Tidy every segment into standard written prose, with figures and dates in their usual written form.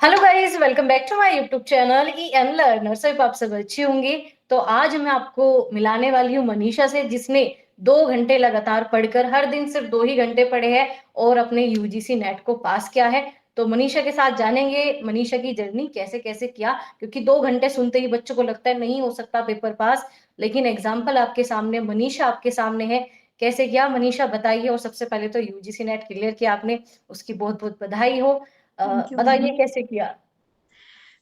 Hello guys, welcome back to my YouTube channel E N learner. सिर्फ आप सब अच्छी होंगी। तो आज मैं आपको मिलाने वाली हूँ मनीषा से, जिसने 2 घंटे लगातार पढ़कर हर दिन सिर्फ 2 ही घंटे पढ़े हैं और अपने यूजीसी नेट को पास किया है। तो मनीषा के साथ जानेंगे मनीषा की जर्नी कैसे कैसे किया, क्योंकि 2 घंटे सुनते ही बच्चों को लगता है नहीं हो सकता पेपर पास, लेकिन एग्जाम्पल आपके सामने, मनीषा आपके सामने है। कैसे किया मनीषा, बताइए। और सबसे पहले तो यूजीसी नेट क्लियर किया आपने, उसकी बहुत बहुत बधाई हो। थैंक यू बताइए मैम। कैसे किया।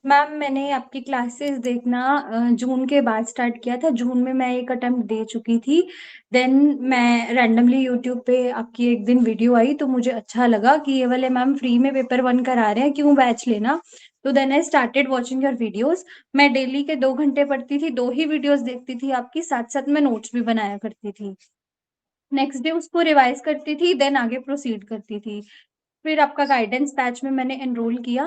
मैम मैंने आपकी क्लासेस देखना जून के बाद स्टार्ट किया था। जून में मैं एक अटेम्प्ट दे चुकी थी। देन मैं रैंडमली यूट्यूब पे आपकी एक दिन वीडियो आई तो मुझे अच्छा लगा कि ये वाले मैम फ्री में पेपर 1 करा रहे हैं, क्यों बैच लेना। तो then I started watching your videos. मैं डेली के 2 घंटे पढ़ती थी, 2 ही वीडियोस देखती थी आपकी, साथ साथ मैं नोट्स भी बनाया करती थी। नेक्स्ट डे उसको रिवाइज करती थी, देन आगे प्रोसीड करती थी। फिर आपका गाइडेंस बैच में मैंने एनरोल किया।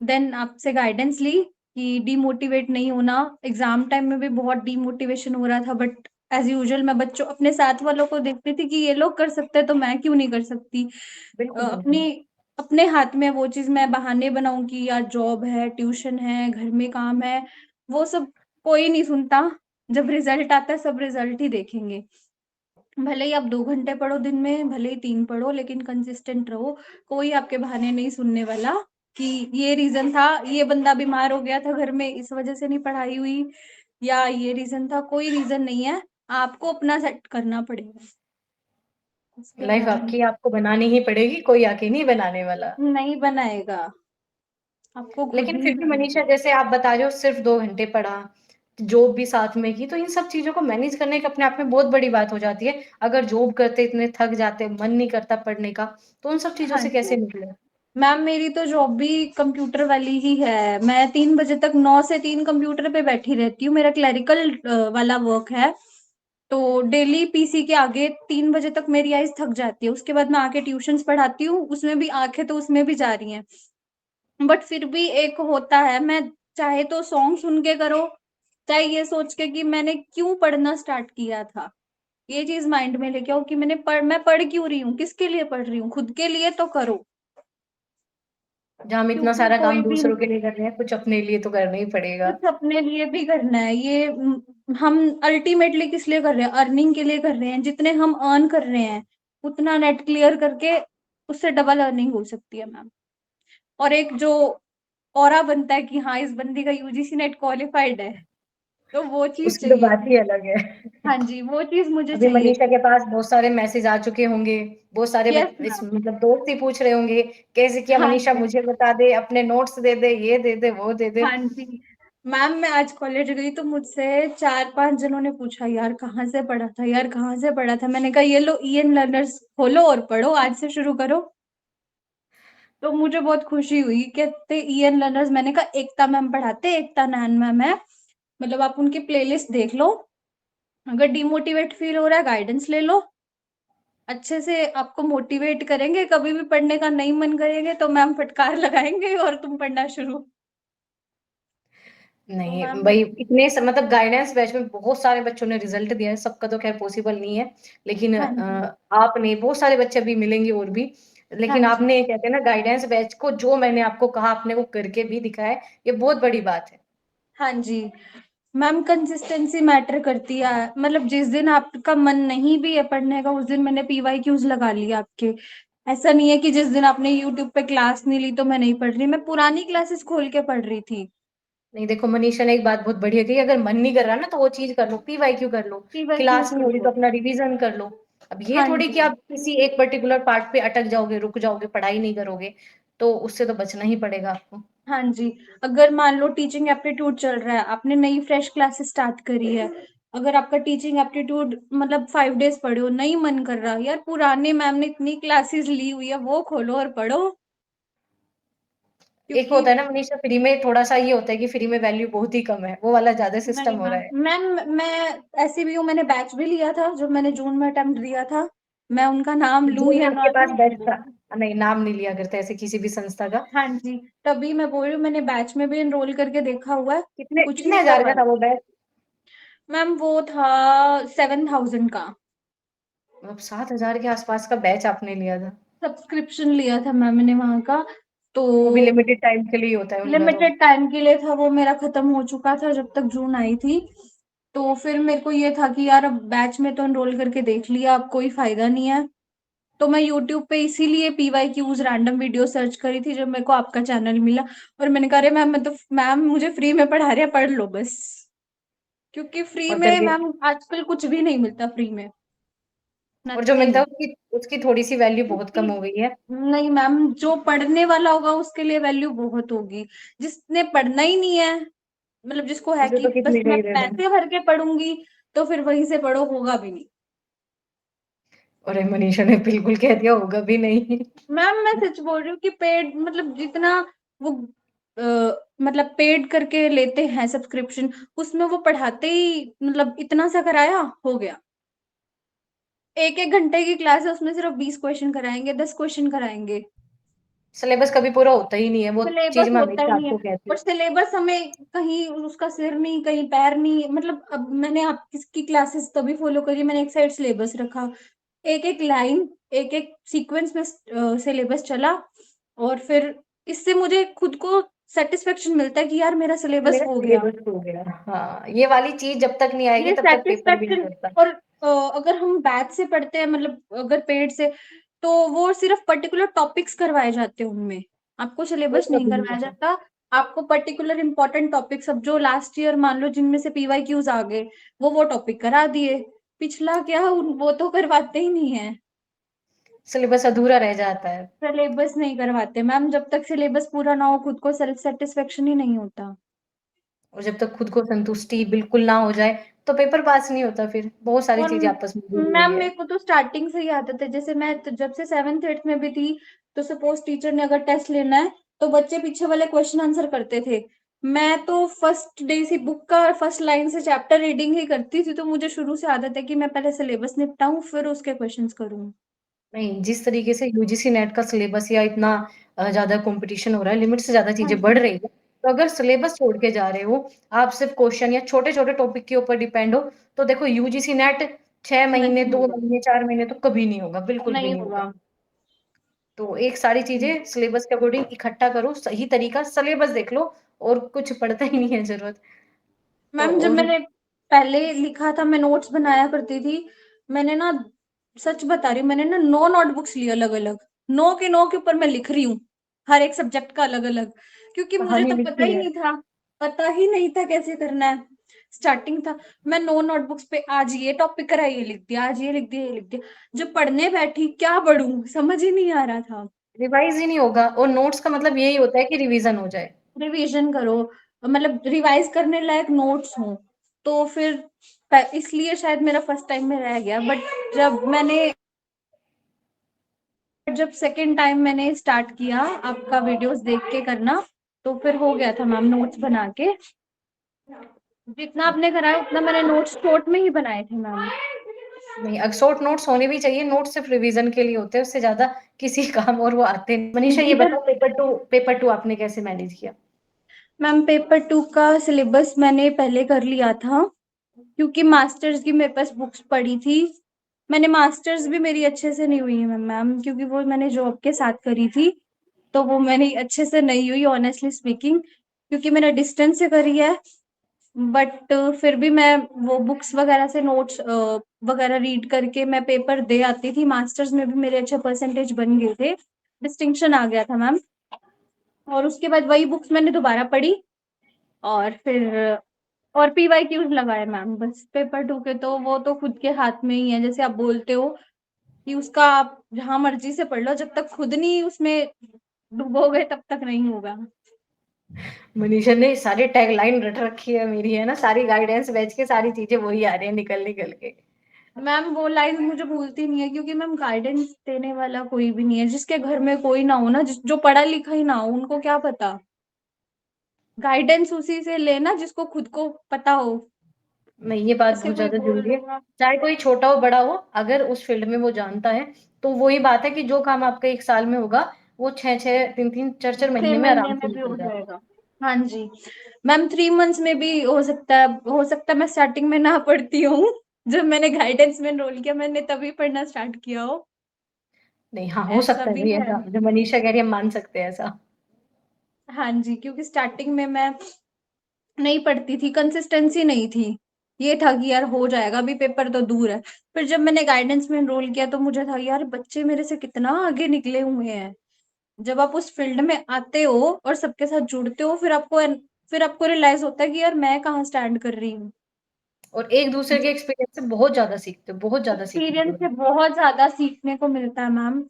देन आपसे गाइडेंस ली कि डीमोटिवेट नहीं होना। एग्जाम टाइम में भी बहुत डीमोटिवेशन हो रहा था, बट एज यूजुअल मैं बच्चों अपने साथ वालों को देखती थी कि ये लोग कर सकते हैं तो मैं क्यों नहीं कर सकती। बिल्कुल बिल्कुल। अपनी अपने हाथ में वो चीज मैं बहाने बनाऊं कि यार जॉब है, ट्यूशन है, घर में काम है, वो सब कोई नहीं सुनता। जब रिजल्ट आता है सब रिजल्ट ही देखेंगे। भले ही आप 2 घंटे पढ़ो दिन में, भले ही 3 पढ़ो, लेकिन कंसिस्टेंट रहो। कोई आपके बहाने नहीं सुनने वाला कि ये रीजन था, ये बंदा बीमार हो गया था घर में इस वजह से नहीं पढ़ाई हुई, या ये रीजन था। कोई रीजन नहीं है, आपको अपना सेट करना पड़ेगा। उसके लाइफ अलावा आपकी आपको बनानी ही पड़ेगी, कोई आके नहीं बनाने वाला। नहीं बनाएगा, आपको खुद लेकिन ही फिर भी बनाना मनीषा, पड़ेगा। जैसे आप बता रहे हो सिर्फ 2 घंटे पढ़ा, जॉब भी साथ में की, तो इन सब चीजों को मैनेज करने का अपने आप में बहुत बड़ी बात हो जाती है। अगर जॉब करते इतने थक जाते, मन नहीं करता पढ़ने का, तो उन सब चीजों हाँ से जी कैसे निकले। मैम, मेरी तो जॉब भी कंप्यूटर वाली ही है। मैं 3 बजे तक, 9 से 3 कंप्यूटर पे बैठी रहती हूँ। मेरा क्लरिकल वाला वर्क है। तो डेली पीसी के आगे 3 बजे तक मेरी आईज थक जाती है। उसके बाद मैं आके ट्यूशंस पढ़ाती हूँ, उसमें भी आंखें तो उसमें भी जा रही हैं। बट फिर भी एक होता है, मैं चाहे तो सॉन्ग सुन के करो, चाहे ये सोच के कि मैंने क्यों पढ़ना स्टार्ट किया था, ये चीज माइंड में लेके आओ कि मैं पढ़ क्यों रही हूँ, किसके लिए पढ़ रही हूँ, खुद के लिए तो करो। जहाँ हम इतना क्योंकि सारा कोई काम भी दूसरों के लिए कर रहे हैं, कुछ अपने लिए तो करना ही पड़ेगा। कुछ अपने लिए भी करना है। ये हम अल्टीमेटली किस लिए कर रहे हैं? अर्निंग के लिए कर रहे हैं। जितने हम अर्न कर रहे हैं उतना नेट क्लियर करके उससे डबल अर्निंग हो सकती है मैम। और एक जो ऑरा बनता है कि हाँ इस बंदी का यूजीसी नेट क्वालिफाइड है, तो वो चीज उसकी तो चाहिए बात ही मुझे। अलग है। हाँ जी, वो चीज मुझे अभी चाहिए मनीषा कि के पास बहुत सारे मैसेज आ चुके होंगे, बहुत सारे यस इस मैम। मतलब दोस्त ही पूछ रहे होंगे कैसे किया हाँ मनीषा, जी। मुझे बता दे, अपने नोट्स दे दे, ये दे दे, वो दे दे। हाँ जी मैम, मैं आज कॉलेज गई तो मुझसे 4-5 जनों ने पूछा, यार कहाँ से पढ़ा था, यार कहाँ से पढ़ा था। मैंने कहा ये लो ईएन लर्नर्स खोलो और पढ़ो, आज से शुरू करो। तो मुझे बहुत खुशी हुई। कहते ईएन लर्नर्स, मैंने कहा एकता मैम पढ़ाते, एकता नैन मैम है, मतलब आप उनकी प्लेलिस्ट देख लो। अगर डिमोटिवेट फील हो रहा है गाइडेंस ले लो, अच्छे से आपको मोटिवेट करेंगे। कभी भी पढ़ने का नहीं मन करेंगे तो मैम फटकार लगाएंगे और तुम पढ़ना शुरू। तो नहीं मैम, भाई, मतलब गाइडेंस बैच में बहुत सारे बच्चों ने रिजल्ट दिया है, सबका तो खैर पॉसिबल नहीं है, लेकिन हाँ जी। आपने, बहुत सारे बच्चे भी मिलेंगे और भी, हाँ लेकिन जी। आपने, कहते हैं ना, गाइडेंस बैच को जो मैंने आपको कहा आपने वो करके भी दिखाया है, ये बहुत बड़ी बात है। हाँ जी मैम, कंसिस्टेंसी मैटर करती है। मतलब जिस दिन आपका मन नहीं भी है पढ़ने का, उस दिन मैंने पीवाई क्यूज लगा लिया आपके। ऐसा नहीं है कि जिस दिन आपने यूट्यूब पे क्लास नहीं ली तो मैं नहीं पढ़ रही, मैं पुरानी क्लासेस खोल के पढ़ रही थी। नहीं देखो, मनीषा ने एक बात बहुत बढ़िया कही, अगर मन नहीं कर रहा ना तो वो चीज कर लो, पीवाई क्यों कर लो, पीवाई क्यूज क्लास नहीं कर हो रही लो। तो अपना रिवीजन कर लो। अब ये हाँ थोड़ी कि जी। आप किसी एक पर्टिकुलर पार्ट पे अटक जाओगे, रुक जाओगे, पढ़ाई नहीं करोगे, तो उससे तो बचना ही पड़ेगा आपको। हाँ जी, अगर मान लो टीचिंग एप्टीट्यूड चल रहा है, आपने नई फ्रेश क्लासेस स्टार्ट करी है, अगर आपका टीचिंग एप्टीट्यूड मतलब 5 डेज पढ़े हो, नहीं मन कर रहा, यार पुराने मैम ने इतनी क्लासेस ली हुई है वो खोलो और पढ़ो। एक क्योंकि होता है ना मनीषा, फ्री में थोड़ा सा ये होता है कि फ्री में वैल्यू बहुत ही कम है, वो वाला ज्यादा नहीं सिस्टम हो रहा मैम, है। मैं ऐसी भी हूँ, मैंने बैच भी लिया था जो मैंने जून में अटेम्प्ट दिया था। मैं उनका नाम लूं जून में या ना आपके पास लूं। बैच था? नहीं, नाम नहीं लिया करते ऐसे किसी भी संस्था का। हाँ जी, तभी मैं बोल रही हूँ, मैंने बैच में भी एनरोल करके देखा हुआ है, कितने कुछ कितने नहीं हजार का करवाया। था वो बैच? मैम वो था 7,000 का। मतलब 7,000 के आसपास का बैच आपने लिया था? सब्सक्रिप्शन लिया था मैम ने वहां का। वो भी तो लिमिटेड टाइम के लिए होता है उनका तो। लिमिटेड टाइम के लिए था, वो मेरा खत्म हो चुका था जब तक जून आई थी। तो फिर मेरे को ये था कि यार अब बैच में तो एनरोल करके देख लिया, अब कोई फायदा नहीं है। तो मैं यूट्यूब पे इसीलिए पीवाईक्यूज रैंडम वीडियो सर्च करी थी जब मेरे को आपका चैनल मिला। और मैंने कहा अरे मैम, मैं तो मैम मुझे फ्री में पढ़ा रहे हैं, पढ़ लो बस। क्योंकि फ्री और में करके, मैम आजकल कुछ भी नहीं मिलता फ्री में, और जो मिलता नथिंग। है उसकी उसकी थोड़ी सी वैल्यू बहुत कम हो गई है। नहीं मैम, जो पढ़ने वाला होगा उसके लिए वैल्यू बहुत होगी। जिसने पढ़ना ही नहीं है, मतलब जिसको है उसे कि तो बस कितनी का मैं ही दे दो। पैसे भर के पढ़ूंगी, तो फिर वहीं से पढ़ो, होगा भी नहीं। अरे मनीषा ने बिल्कुल कह दिया होगा भी नहीं। मैम मैं सच बोल रही हूँ कि पेड मतलब जितना वो मतलब पेड करके लेते हैं सब्सक्रिप्शन, उसमें वो पढ़ाते ही मतलब इतना सा कराया हो गया। एक एक घंटे की क्लास है, उसमें सिर्फ 20 क्वेश्चन कराएंगे, 10 क्वेश्चन कराएंगे। सिलेबस कभी पूरा होता ही नहीं है, वो चीज सिलेबस मैं होता ही हमेशा नहीं है। आपको कहती और हूँ। सिलेबस हमें कहीं उसका सिर नहीं कहीं पैर नहीं, मतलब अब मैंने आपकी क्लासेस तभी फॉलो करी, मैंने एक साइड सिलेबस रखा, एक एक लाइन, एक एक सीक्वेंस में सिलेबस चला। और फिर इससे मुझे खुद को सेटिस्फेक्शन मिलता है कि यार मेरा सिलेबस मेरा हो गया। सिलेबस हो गया, हाँ ये वाली चीज जब तक नहीं आएगी ये तब तक पेपर भी नहीं सेटिस्फेक्शन। होता। और अगर हम बैच से पढ़ते हैं, मतलब अगर पेड से, तो वो सिर्फ पर्टिकुलर टॉपिक्स करवाए जाते हैं उनमें, आपको वो सिलेबस नहीं कभी नहीं करवाया होता। जाता। आपको पर्टिकुलर इंपॉर्टेंट टॉपिक्स, अब जो लास्ट ईयर मान लो जिनमें से पीवाईक्यूज आ गए, वो टॉपिक करा दिए। पिछला क्या, वो तो करवाते ही नहीं है। सिलेबस अधूरा रह जाता है। सिलेबस नहीं करवाते मैम, जब तक सिलेबस पूरा ना हो खुद को सेल्फ सेटिस्फेक्शन ही नहीं होता। और जब तक खुद को संतुष्टि बिल्कुल ना हो जाए तो पेपर पास नहीं होता, फिर बहुत सारी और चीजें आपस में जुड़ी मैम हुई है। मेरे को तो स्टार्टिंग से ही आदत है, जैसे मैं तो जब से 7th 8th में भी थी, तो सपोज टीचर ने अगर टेस्ट लेना है, तो बच्चे पीछे वाले क्वेश्चन आंसर करते थे। मैं तो फर्स्ट डे से बुक का फर्स्ट लाइन से चैप्टर रीडिंग ही करती थी, तो मुझे शुरू से आदत है कि मैं पहले सिलेबस निपटाऊं फिर उसके क्वेश्चंस करूं। नहीं, जिस तरीके से यूजीसी नेट का सिलेबस या इतना ज़्यादा कॉम्पिटिशन हो रहा है, लिमिट से ज़्यादा हाँ चीज़ें बढ़ जी। रही है, तो अगर सिलेबस छोड़ के जा रहे हो, आप सिर्फ क्वेश्चन या छोटे-छोटे टॉपिक के ऊपर डिपेंड हो, तो देखो यूजीसी नेट 6 महीने, नहीं 2 होगा। महीने, 4 महीने तो कभी नहीं होगा, बिल्कुल भी नहीं नहीं होगा। होगा। तो एक सारी चीज़ें सिलेबस के अकॉर्डिंग इकट्ठा करो, सही तरीका सिलेबस देख लो और कुछ पढ़ता ही नहीं है ज़रूरत। तो मैम जब और मैंने पहले लिखा था, मैं नोट्स बनाया करती थी। मैंने ना, सच बता रही हूँ, मैंने ना 9 नोटबुक्स ली अलग अलग, 9 के ऊपर मैं लिख रही हूँ, हर एक सब्जेक्ट का अलग अलग। क्योंकि मुझे कहानी तो पता लिखी ही है। नहीं था, पता ही नहीं था कैसे करना है। स्टार्टिंग था, मैं 9 नोटबुक्स पे आज ये टॉपिक करा, ये लिख दिया, आज ये लिख दिया, ये लिख दिया। जब पढ़ने बैठी, क्या पढ़ूं समझ ही नहीं आ रहा था। रिवाइज़ ही नहीं होगा और नोट्स का मतलब यही होता है कि रिवीजन हो जाए। रिवीजन करो, मतलब रिवाइज करने लायक नोट्स हो। तो फिर इसलिए शायद मेरा फर्स्ट टाइम में रह गया, बट जब सेकंड टाइम मैंने स्टार्ट किया आपका वीडियोस देख के करना, तो फिर हो गया था मैम नोट्स बना के। जितना आपने कराया उतना मैंने नोट्स शॉर्ट में ही बनाए थे मैम। नहीं, शॉर्ट नोट्स होने भी चाहिए, नोट्स सिर्फ रिवीजन के लिए होते हैं, उससे ज़्यादा किसी काम और वो आते नहीं। मनीषा ये इधर बताओ, पेपर 2 आपने कैसे मैनेज किया? मैम पेपर 2 का सिलेबस मैंने पहले कर लिया था, क्योंकि मास्टर्स की मेरे पास बुक्स पड़ी थी। मैंने मास्टर्स भी मेरी अच्छे से नहीं हुई है मैम, क्योंकि वो मैंने जॉब के साथ करी थी, तो वो मैंने अच्छे से नहीं हुई ऑनेस्टली स्पीकिंग, क्योंकि मैंने डिस्टेंस से करी है। बट फिर भी मैं वो बुक्स वगैरह से नोट्स वगैरह रीड करके मैं पेपर दे आती थी। मास्टर्स में भी मेरे अच्छे परसेंटेज बन गए थे, डिस्टिंक्शन आ गया था मैम। और उसके बाद वही बुक्स मैंने दोबारा पढ़ी, और फिर और पीवाईक्यूज लगाए मैम। बस पेपर 2 के तो वो तो खुद के हाथ में ही है, जैसे आप बोलते हो कि उसका आप जहां मर्जी से पढ़ लो, जब तक खुद नहीं उसमें डूबोगे तब तक नहीं होगा। मनीषा ने सारी टैगलाइन रट रखी है मेरी, है ना, सारी गाइडेंस बैच के सारी चीज़ें वही आ रही हैं निकल निकल के। मैम वो लाइन मुझे भूलती नहीं है, क्योंकि मैम गाइडेंस देने वाला कोई भी नहीं है, जिसके घर में कोई ना हो ना, जो पढ़ा लिखा ही ना हो, उनको क्या पता। गाइडेंस उसी से लेना जिसको खुद को पता हो। नहीं, ये बात ऐसे बहुत कोई ज़्यादा बोल ज़रूरी है। देगा। चाहे कोई छोटा हो, बड़ा हो, अगर उस फील्ड में वो जानता है, तो वही बात है कि जो काम आपका 1 साल में होगा, वो 6-6, 3-3, 4-4 6 महीने में महीने आराम में से भी हो निकल जाता है। जाएगा। हाँ जी। मैम 3 मंथ्स में भी हो सकता है, मैं स्टार्टिंग में ना पढ़ती हूँ। जब मैंने गाइडेंस में एनरोल किया, मैंने तभी पढ़ना स्टार्ट किया हो। नहीं, हाँ, हो ऐसा सकता है भी भई है। ऐसा, जो मनीषा कह रही है हम मान सकते हैं ऐसा। हाँ जी, क्योंकि स्टार्टिंग में मैं नहीं पढ़ती थी, कंसिस्टेंसी नहीं थी। ये था कि यार हो जाएगा, अभी पेपर तो दूर है। फिर जब मैंने गाइडेंस में एनरोल किया तो मुझे था यार बच्चे मेरे से कितना आगे निकले हुए हैं। जब आप उस फील्ड में आते हो और सबके साथ जुड़ते हो, फिर आपको रियलाइज होता है कि यार मैं कहाँ स्टैंड कर रही हूँ। और एक दूसरे के एक्सपीरियंस से बहुत ज़्यादा सीखते हो, बहुत ज़्यादा सीखने को एक्सपीरियंस से मिलता बहुत ज्यादा सीखने को मिलता है मैम।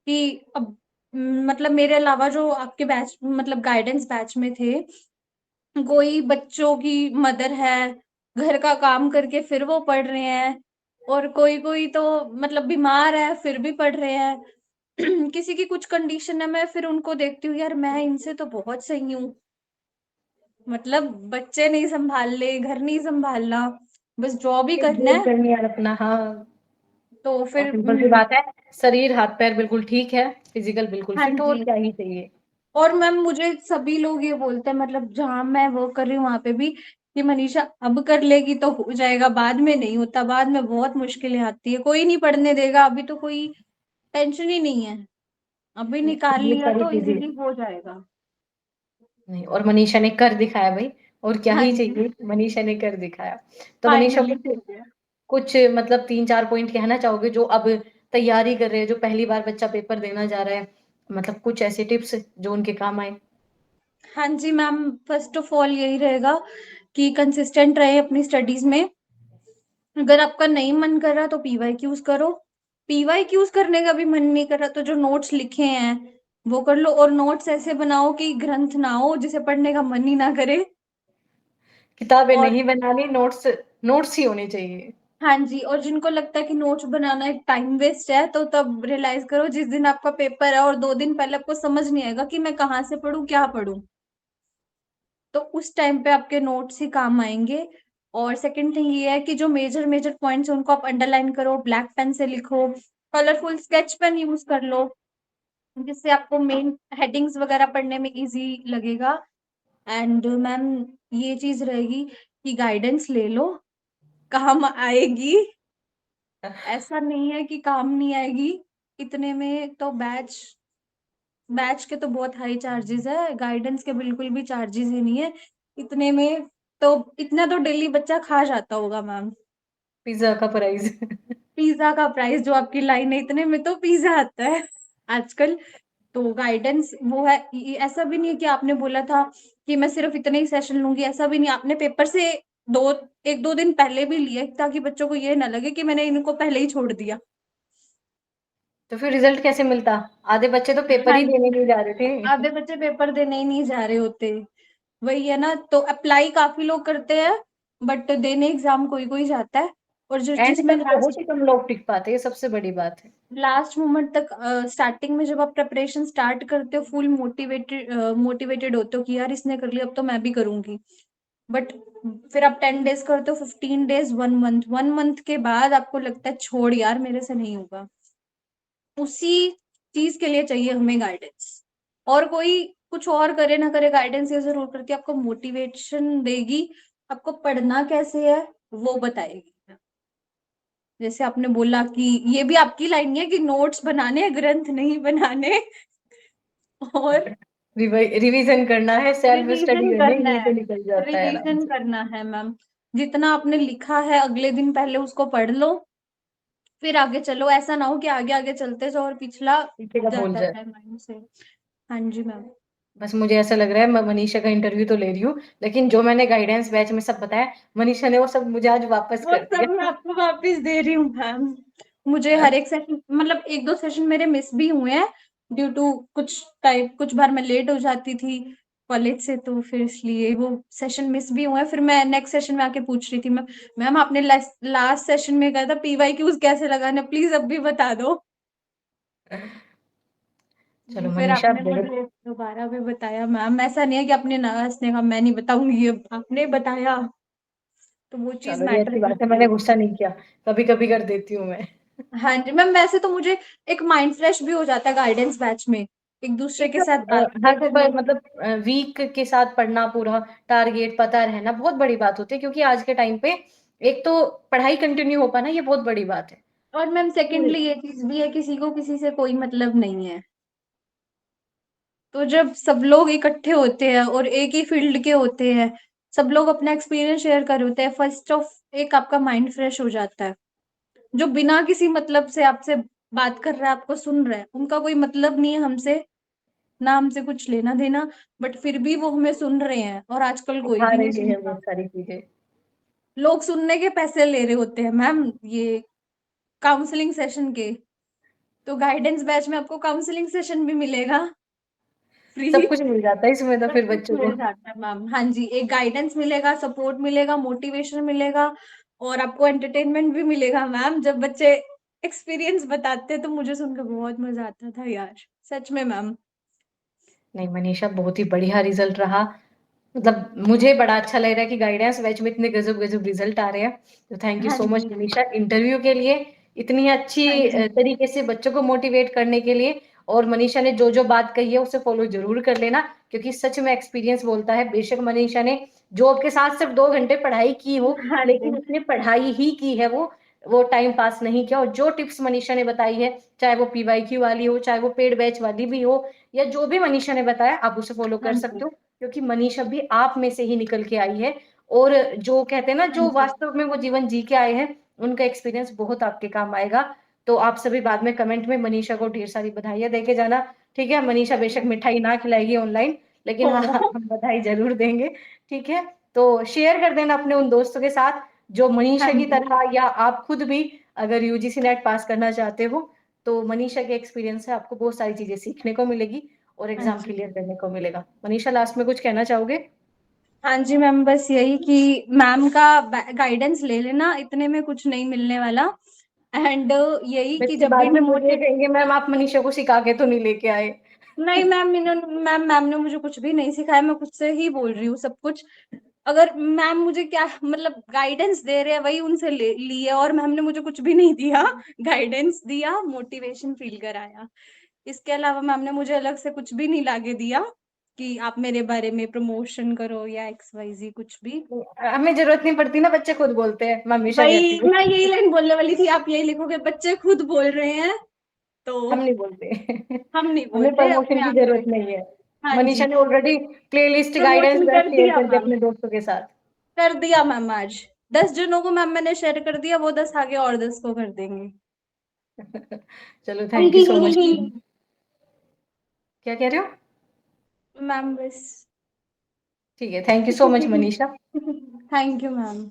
कि अब मतलब मेरे अलावा जो आपके बैच मतलब गाइडेंस बैच में थे, कोई बच्चों की मदर है, घर का काम करके फिर वो पढ़ रहे हैं, और कोई कोई तो मतलब बीमार है फिर भी पढ़ रहे हैं। किसी की कुछ कंडीशन है, मैं फिर उनको देखती हूँ यार मैं इनसे तो बहुत सही हूँ। मतलब बच्चे नहीं संभाल घर नहीं संभालना, बस जॉब ही है। करना जॉब है। करनी है अपना, हाँ। तो और फिर सिंपल सी बात है, शरीर हाथ-पैर बिल्कुल ठीक है, फिज़िकल बिल्कुल हाँ फिट हो, और जी। क्या ही चाहिए। और मैम मुझे सभी लोग ये बोलते हैं, मतलब जहाँ मैं वर्क कर रही हूँ वहां पे भी, कि मनीषा अब कर लेगी तो हो जाएगा, बाद में नहीं होता, बाद में बहुत मुश्किलें आती है, कोई नहीं पढ़ने देगा, अभी तो कोई टेंशन ही नहीं है, अभी निकाल ये लिया सारी तो चीज़ें इजीली हो जाएगा। नहीं, और मनीषा ने कर दिखाया भई, और क्या हाँ ही जी। चाहिए, मनीषा ने कर दिखाया। तो मनीषा फाइनली कुछ हो गया। कुछ मतलब 3-4 पॉइंट कहना चाहोगे जो अब तैयारी कर रहे हैं, जो पहली बार बच्चा पेपर देना जा रहा है, मतलब कुछ ऐसे टिप्स जो उनके काम आएँ? हाँ जी मैम, फर्स्ट ऑफ ऑल यही रहेगा कि कंसिस्टेंट रहे अपनी स्टडीज में। अगर आपका नहीं मन कर रहा तो पीवाईक्यूज करो। पीवाईक्यूज करने का भी मन नहीं कर रहा तो जो नोट्स लिखे हैं वो कर लो, और नोट्स ऐसे बनाओ कि ग्रंथ ना हो जिसे पढ़ने का मन ही ना करे। किताबें और नहीं बनानी, नोट्स नोट्स ही होने चाहिए। हाँ जी, और जिनको लगता है कि नोट्स बनाना एक टाइम वेस्ट है तो तब रियलाइज करो जिस दिन आपका पेपर है और 2 दिन पहले आपको समझ नहीं आएगा कि मैं कहाँ से पढूं क्या पढूं, तो उस टाइम पे आपके नोट्स ही काम आएंगे। और सेकंड थिंग ये है कि जो मेजर मेजर पॉइंट्स उनको आप अंडरलाइन करो, ब्लैक पेन से लिखो, कलरफुल स्केच पेन यूज कर लो, जिससे आपको मेन हेडिंग्स वगैरह पढ़ने में इजी लगेगा। एंड मैम ये चीज रहेगी कि गाइडेंस ले लो, काम आएगी, ऐसा नहीं है कि काम नहीं आएगी। इतने में तो बैच बैच के तो बहुत हाई चार्जेस है, गाइडेंस के बिल्कुल भी चार्जेस ही नहीं है। इतने में तो इतना तो डेली बच्चा खा जाता होगा मैम। पिज़्ज़ा का प्राइस। पिज्जा का प्राइस जो आपकी लाइन है, इतने में तो पिज्जा आता है आजकल। तो गाइडेंस वो है, ऐसा भी नहीं है कि आपने बोला था कि मैं सिर्फ इतने ही सेशन लूंगी, ऐसा भी नहीं, आपने पेपर से दो 1-2 दिन पहले भी लिए ताकि बच्चों को ये ना लगे कि मैंने इनको पहले ही छोड़ दिया। तो फिर रिज़ल्ट कैसे मिलता? आधे बच्चे तो पेपर हाँ ही देने जी, नहीं जा रहे थे। आधे बच्चे पेपर देने ही नहीं जा रहे होते। वही है ना, तो अप्लाई काफी लोग करते हैं बट देने एग्जाम कोई कोई जाता है। और जो एंड जिसमें तक बहुत ही कम लोग टिक पाते हैं, ये सबसे बड़ी बात है। लास्ट मोमेंट तक, स्टार्टिंग में जब आप प्रिपरेशन स्टार्ट करते हो फुल मोटिवेटेड होते हो कि यार इसने कर लिया अब तो मैं भी करूंगी, बट फिर आप 10 डेज करते हो, 15 डेज, 1 मंथ के बाद आपको लगता है छोड़ यार मेरे से नहीं होगा। उसी चीज के लिए चाहिए हमें गाइडेंस, और कोई कुछ और करे ना करे, गाइडेंस ये जरूर करती है, आपको मोटिवेशन देगी, आपको पढ़ना कैसे है वो बताएगी। जैसे आपने बोला कि ये भी आपकी लाइन ही है कि नोट्स बनाने, ग्रंथ नहीं बनाने। और रिवीजन करना है, सेल्फ स्टडी रिवीजन करनी है, करना यहीं है, पे निकल जाता है आराम रिवीजन से। करना है मैम। जितना आपने लिखा है अगले दिन पहले उसको पढ़ लो, फिर आगे चलो, ऐसा ना हो कि आगे आगे चलते जाओ और पिछला पीछे का भूल जाता जाए। है माइंड से। हाँ जी मैम। बस मुझे ऐसा लग रहा है, मैं मनीषा का इंटरव्यू तो ले रही हूँ, लेकिन जो मैंने गाइडेंस बैच में सब बताया, मनीषा ने वो सब मुझे आज वापस वो कर सब मैं दिया। आपको वापस दे रही हूँ मैम। मुझे हर एक सेशन मतलब 1-2 सेशन मेरे मिस भी हुए हैं, ड्यू टू कुछ बार मैं लेट हो जाती थी कॉलेज से, तो फिर इसलिए वो सेशन मिस भी हुए हैं। फिर मैं नेक्स्ट सेशन में आके पूछ रही थी मैम, मैम आपने लास्ट सेशन में कहा था पीवाईक्यूज कैसे लगाना, प्लीज अब भी बता दो। चलो फिर मनीषा, आपने बहुत मुझे दोबारा भी बताया मैम, ऐसा नहीं है कि आपने ना हंसने का मैं नहीं बताऊंगी, अब आपने बताया तो वो चीज चलो ये मैटर अच्छी बात है, करती मैंने है। गुस्सा नहीं किया। कभी कभी कर देती हूँ मैं। हाँ जी मैम, वैसे तो मुझे एक माइंड फ्रेश भी हो जाता है गाइडेंस बैच में, एक दूसरे के साथ एकदम बातें हर करने में। मतलब वीक के साथ पढ़ना, पूरा टारगेट पता रहना बहुत बड़ी बात होती है, क्योंकि आज के टाइम पे एक तो पढ़ाई कंटिन्यू हो पाना, ये बहुत बड़ी बात है। और मैम सेकेंडली ये चीज भी है, किसी को किसी से कोई मतलब नहीं है। तो जब सब लोग इकट्ठे होते हैं और एक ही फील्ड के होते हैं, सब लोग अपना एक्सपीरियंस शेयर कर रहे होते हैं, फर्स्ट ऑफ एक आपका माइंड फ्रेश हो जाता है। जो बिना किसी मतलब से आपसे बात कर रहा है, आपको सुन रहा है, उनका कोई मतलब नहीं है हमसे, ना हमसे कुछ लेना देना, बट फिर भी वो हमें सुन रहे हैं, और आजकल कोई उठा भी नहीं रही है सुनता। बहुत सारी चीजें। लोग सुनने के पैसे ले रहे होते हैं मैम, ये काउंसलिंग सेशन के। तो गाइडेंस बैच में आपको काउंसलिंग सेशन भी मिलेगा फ्री। सब कुछ मिल जाता है इसमें तो सब फिर कुछ बच्चों को। मिल जाता है मैम। हाँ जी, एक गाइडेंस मिलेगा, सपोर्ट मिलेगा, मोटिवेशन मिलेगा, और आपको एंटरटेनमेंट भी मिलेगा मैम। जब बच्चे एक्सपीरियंस बताते हैं तो मुझे सुनकर बहुत मजा आता था यार, सच में मैम। नहीं मनीषा, बहुत ही बढ़िया रिजल्ट रहा। मतलब मुझे बड़ा अच्छा लग रहा है कि गाइडेंस बैच में इतने गजब गजब रिजल्ट आ रहे हैं। तो थैंक यू हाँ सो मच जी। मनीषा, इंटरव्यू के लिए, इतनी अच्छी हाँ जी। तरीके से बच्चों को मोटिवेट करने के लिए। और मनीषा ने जो जो बात कही है उसे फॉलो जरूर कर लेना, क्योंकि सच में एक्सपीरियंस बोलता है। बेशक मनीषा ने जॉब के साथ सिर्फ 2 घंटे पढ़ाई की हो, हाँ लेकिन जी। उसने पढ़ाई ही की है, वो टाइम पास नहीं किया। और जो टिप्स मनीषा ने बताई है, चाहे वो पीवाईक्यू वाली हो, चाहे वो पेड बैच वाली भी हो, या जो भी मनीषा ने बताया, आप उसे फॉलो हाँ कर जी। सकते हो। क्योंकि मनीषा भी आप में से ही निकल के आई है। और जो कहते हैं ना, हाँ जो जी। वास्तव में वो जीवन जी के आए हैं, उनका एक्सपीरियंस बहुत आपके काम आएगा। तो आप सभी बाद में कमेंट में मनीषा को ढेर सारी बधाइयां देके जाना। ठीक है, मनीषा बेशक मिठाई ना खिलाएगी ऑनलाइन, लेकिन हाँ हाँ, हम बधाई जरूर देंगे। ठीक है, तो शेयर कर देना अपने उन दोस्तों के साथ जो हाँ मनीषा की जी। तरह, या आप खुद भी अगर यूजीसी नेट पास करना चाहते हो, तो मनीषा के एक्सपीरियंस से आपको बहुत सारी चीजें सीखने को मिलेगी और हाँ एग्जाम जी। क्लियर करने को मिलेगा। मनीषा, लास्ट में कुछ कहना चाहोगे? हाँ जी मैम, बस यही कि मैम का गाइडेंस ले लेना, इतने में कुछ नहीं मिलने वाला। एंड यही कि बच्चे जब भी बाद में मुझे ये डिमोटिव कहेंगे, मैम आप मनीषा को सिखा के तो नहीं लेके आए। नहीं मैम, मैम ने मुझे कुछ भी नहीं सिखाया, मैं खुद से ही बोल रही हूँ सब कुछ। अगर मैम मुझे क्या मतलब गाइडेंस दे रहे हैं, वही उनसे ले लिए, और मैम ने मुझे कुछ भी नहीं दिया। गाइडेंस दिया, मोटिवेशन फील कराया। इसके अलावा मैम ने मुझे अलग से कुछ भी नहीं लाके दिया कि आप मेरे बारे में प्रमोशन करो या XYZ कुछ भी। हमें जरूरत नहीं पड़ती ना, बच्चे खुद बोलते हैं, मैं हमेशा कहती वही हूँ। मैं यही लाइन बोलने वाली थी, आप यही लिखोगे, बच्चे खुद बोल रहे हैं तो हम नहीं बोलते। हम नहीं हमें बोलते अपने प्रमोशन की आप ही जरूरत लिखो। नहीं है। हाँ मनीषा जी। ने already playlist guidance promotion batch कर शेयर दिया कर दिया मैम, अपने दोस्तों के साथ। कर दिया मैम आज। 10 जनों को मैम मैंने शेयर कर दिया, वो 10 आगे और 10 को कर देंगे। चलो, थैंक यू सो मच। क्या कह रहे हो? मैम बस। ठीक है, thank you so much Manisha. Thank you ma'am.